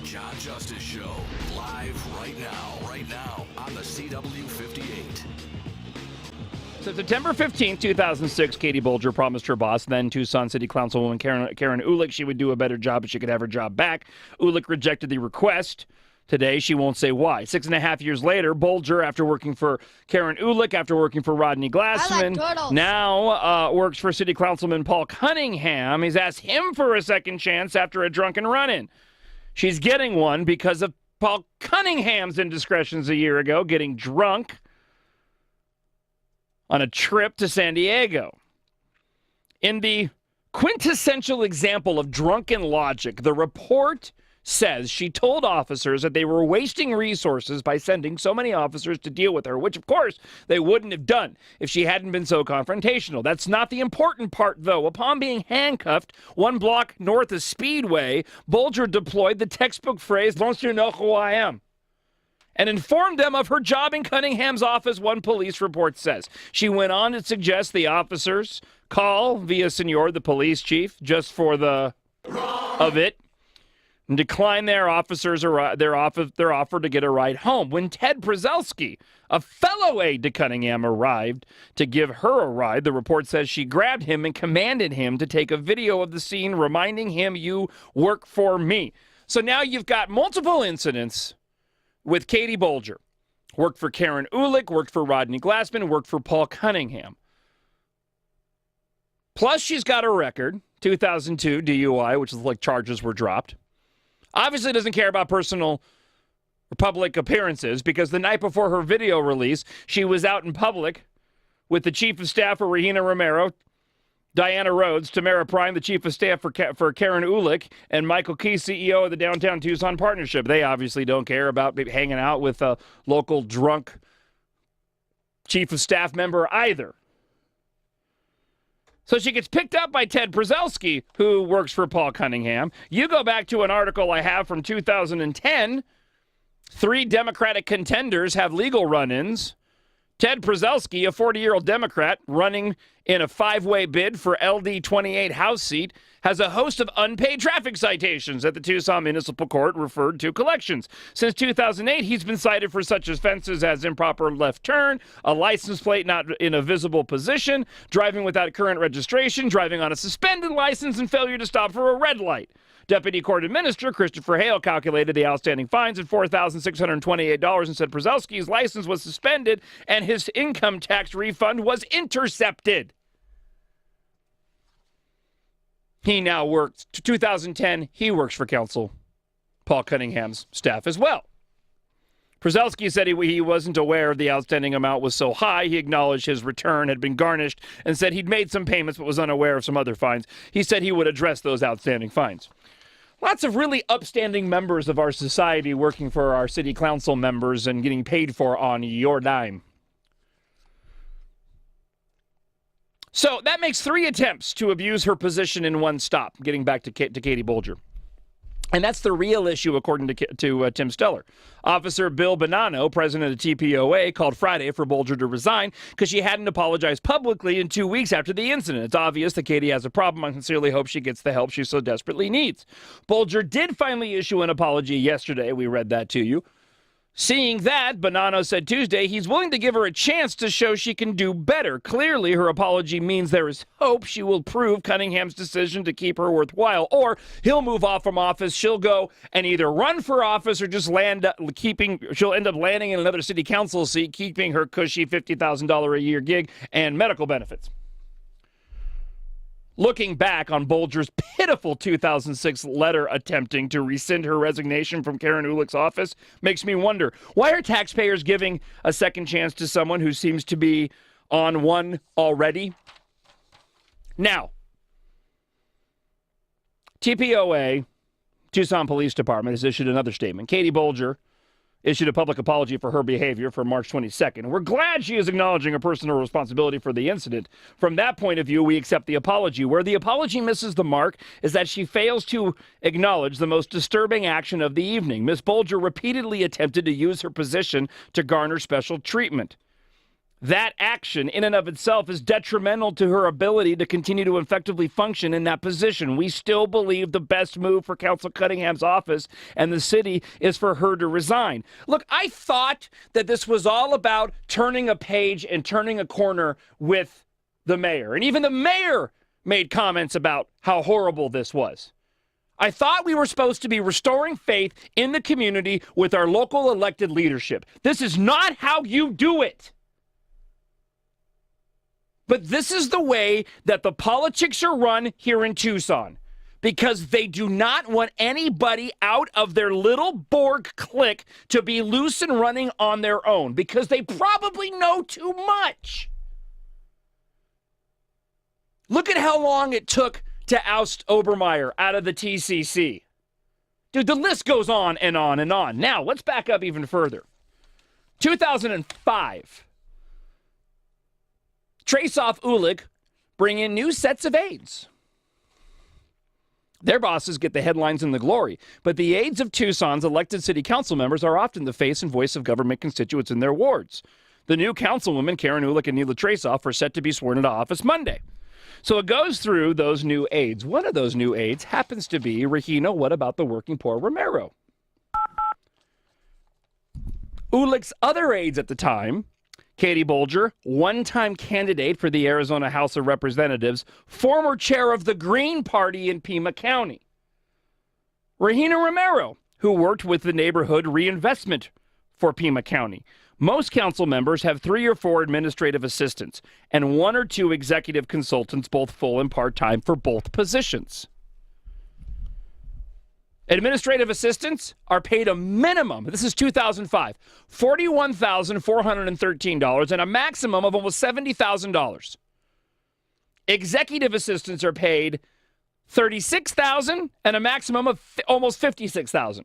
John Justice Show, live right now on the CW58. So September 15th, 2006, Katie Bolger promised her boss, then Tucson City Councilwoman Karen Uhlich, she would do a better job if she could have her job back. Uhlich rejected the request. Today, she won't say why. 6.5 years later, Bolger, after working for Karen Uhlich, after working for Rodney Glassman, now works for City Councilman Paul Cunningham. He's asked him for a second chance after a drunken run-in. She's getting one because of Paul Cunningham's indiscretions a year ago, getting drunk on a trip to San Diego. In the quintessential example of drunken logic, the report says she told officers that they were wasting resources by sending so many officers to deal with her, which, of course, they wouldn't have done if she hadn't been so confrontational. That's not the important part, though. Upon being handcuffed 1 block north of Speedway, Bolger deployed the textbook phrase, "Don't you know who I am?" and informed them of her job in Cunningham's office, one police report says. She went on to suggest the officers call Villasenor, the police chief, just for the of it, and decline their offer to get a ride home. When Ted Przelski, a fellow aide to Cunningham, arrived to give her a ride, the report says she grabbed him and commanded him to take a video of the scene, reminding him, "You work for me." So now you've got multiple incidents with Katie Bolger. Worked for Karen Uhlich, worked for Rodney Glassman, worked for Paul Cunningham. Plus, she's got a record, 2002 DUI, which is like charges were dropped. Obviously doesn't care about personal or public appearances because the night before her video release, she was out in public with the chief of staff for Regina Romero, Diana Rhodes, Tamara Prime, the chief of staff for Karen Uhlich, and Michael Key, CEO of the Downtown Tucson Partnership. They obviously don't care about hanging out with a local drunk chief of staff member either. So she gets picked up by Ted Przelski, who works for Paul Cunningham. You go back to an article I have from 2010. 3 Democratic contenders have legal run-ins. Ted Przelski, a 40-year-old Democrat running in a 5-way bid for LD 28 House seat, has a host of unpaid traffic citations at the Tucson Municipal Court referred to collections. Since 2008, he's been cited for such offenses as improper left turn, a license plate not in a visible position, driving without current registration, driving on a suspended license, and failure to stop for a red light. Deputy Court Administrator Christopher Hale calculated the outstanding fines at $4,628 and said Przelski's license was suspended and his income tax refund was intercepted. He now works, 2010, he works for Council Paul Cunningham's staff as well. Przelski said he wasn't aware the outstanding amount was so high. He acknowledged his return had been garnished and said he'd made some payments but was unaware of some other fines. He said he would address those outstanding fines. Lots of really upstanding members of our society working for our city council members and getting paid for on your dime. So that makes 3 attempts to abuse her position in one stop, getting back to Katie Bolger. And that's the real issue, according to Tim Steller. Officer Bill Bonanno, president of TPOA, called Friday for Bolger to resign because she hadn't apologized publicly in 2 weeks after the incident. It's obvious that Katie has a problem. I sincerely hope she gets the help she so desperately needs. Bolger did finally issue an apology yesterday. We read that to you. Seeing that, Bonanno said Tuesday he's willing to give her a chance to show she can do better. Clearly, her apology means there is hope she will prove Cunningham's decision to keep her worthwhile, or he'll move off from office. She'll go and either run for office or just she'll end up landing in another city council seat, keeping her cushy $50,000 a year gig and medical benefits. Looking back on Bolger's pitiful 2006 letter attempting to rescind her resignation from Karen Uhlich's office makes me wonder, why are taxpayers giving a second chance to someone who seems to be on one already? Now, TPOA, Tucson Police Department, has issued another statement. Katie Bolger issued a public apology for her behavior for March 22nd. We're glad she is acknowledging her personal responsibility for the incident. From that point of view, we accept the apology. Where the apology misses the mark is that she fails to acknowledge the most disturbing action of the evening. Ms. Bolger repeatedly attempted to use her position to garner special treatment. That action in and of itself is detrimental to her ability to continue to effectively function in that position. We still believe the best move for Council Cunningham's office and the city is for her to resign. Look, I thought that this was all about turning a page and turning a corner with the mayor. And even the mayor made comments about how horrible this was. I thought we were supposed to be restoring faith in the community with our local elected leadership. This is not how you do it. But this is the way that the politics are run here in Tucson, because they do not want anybody out of their little Borg clique to be loose and running on their own, because they probably know too much. Look at how long it took to oust Obermeyer out of the TCC. Dude, the list goes on and on and on. Now, let's back up even further. 2005. Trace-off Ulick bring in new sets of aides. Their bosses get the headlines and the glory, but the aides of Tucson's elected city council members are often the face and voice of government constituents in their wards. The new councilwomen, Karen Ulick and Neela Trace-off, are set to be sworn into office Monday. So it goes through those new aides. One of those new aides happens to be Regina, what about the working poor Romero? Ulick's other aides at the time, Katie Bolger, one-time candidate for the Arizona House of Representatives, former chair of the Green Party in Pima County. Regina Romero, who worked with the neighborhood reinvestment for Pima County. Most council members have 3 or 4 administrative assistants and 1 or 2 executive consultants, both full and part-time, for both positions. Administrative assistants are paid a minimum, this is 2005, $41,413 and a maximum of almost $70,000. Executive assistants are paid $36,000 and a maximum of almost $56,000.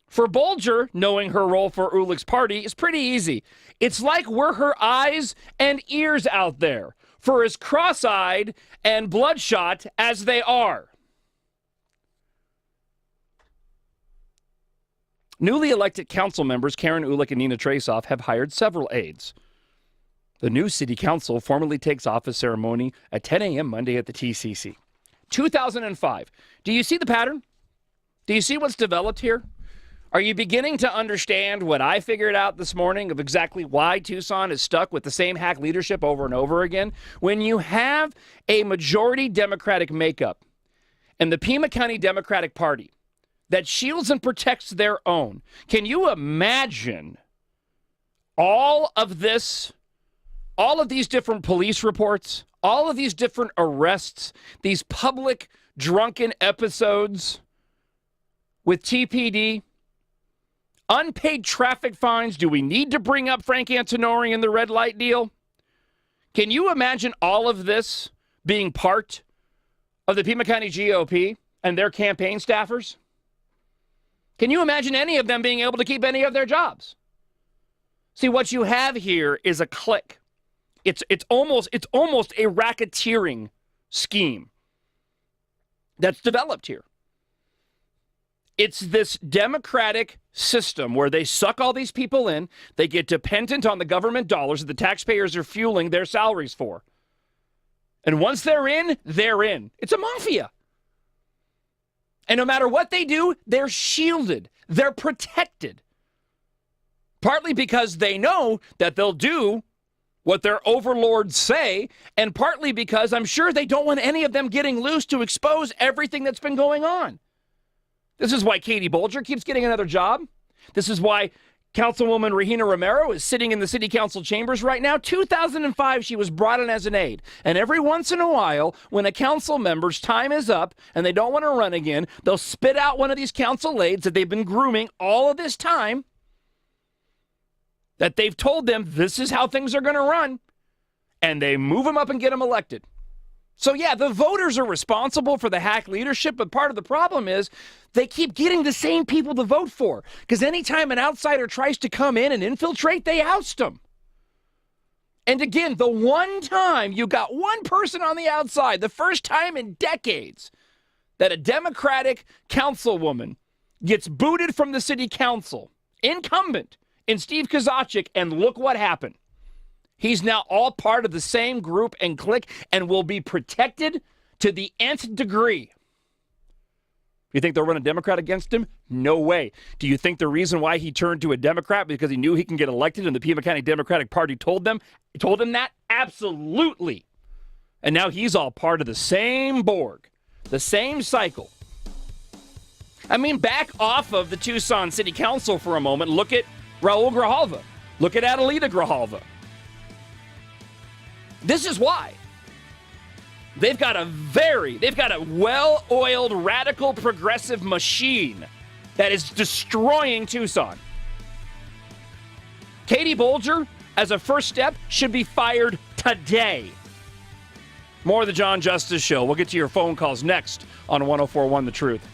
For Bolger, knowing her role for Ulick's party is pretty easy. It's like we're her eyes and ears out there, for as cross-eyed and bloodshot as they are. Newly elected council members Karen Ulick and Nina Trace-off have hired several aides. The new city council formally takes office ceremony at 10 a.m. Monday at the TCC. 2005. Do you see the pattern? Do you see what's developed here? Are you beginning to understand what I figured out this morning of exactly why Tucson is stuck with the same hack leadership over and over again? When you have a majority Democratic makeup and the Pima County Democratic Party that shields and protects their own, can you imagine all of this, all of these different police reports, all of these different arrests, these public drunken episodes with TPD, unpaid traffic fines? Do we need to bring up Frank Antonori and the red light deal? Can you imagine all of this being part of the Pima County GOP and their campaign staffers? Can you imagine any of them being able to keep any of their jobs? See, what you have here is a clique. It's almost a racketeering scheme that's developed here. It's this democratic system where they suck all these people in, they get dependent on the government dollars that the taxpayers are fueling their salaries for. And once they're in, they're in. It's a mafia. And no matter what they do, they're shielded. They're protected. Partly because they know that they'll do what their overlords say, and partly because I'm sure they don't want any of them getting loose to expose everything that's been going on. This is why Katie Bolger keeps getting another job. This is why Councilwoman Regina Romero is sitting in the city council chambers right now. 2005, she was brought in as an aide. And every once in a while, when a council member's time is up and they don't want to run again, they'll spit out one of these council aides that they've been grooming all of this time, that they've told them this is how things are going to run, and they move them up and get them elected. So yeah, the voters are responsible for the hack leadership, but part of the problem is they keep getting the same people to vote for, because anytime an outsider tries to come in and infiltrate, they oust them. And again, the one time you got one person on the outside, the first time in decades that a Democratic councilwoman gets booted from the city council, incumbent in Steve Kozachik, and look what happened. He's now all part of the same group and clique and will be protected to the nth degree. You think they'll run a Democrat against him? No way. Do you think the reason why he turned to a Democrat because he knew he can get elected and the Pima County Democratic Party told him that? Absolutely. And now he's all part of the same Borg, the same cycle. I mean, back off of the Tucson City Council for a moment. Look at Raul Grijalva. Look at Adelita Grijalva. This is why. They've got a well-oiled, radical, progressive machine that is destroying Tucson. Katie Bolger, as a first step, should be fired today. More of the John Justice Show. We'll get to your phone calls next on 104.1 The Truth.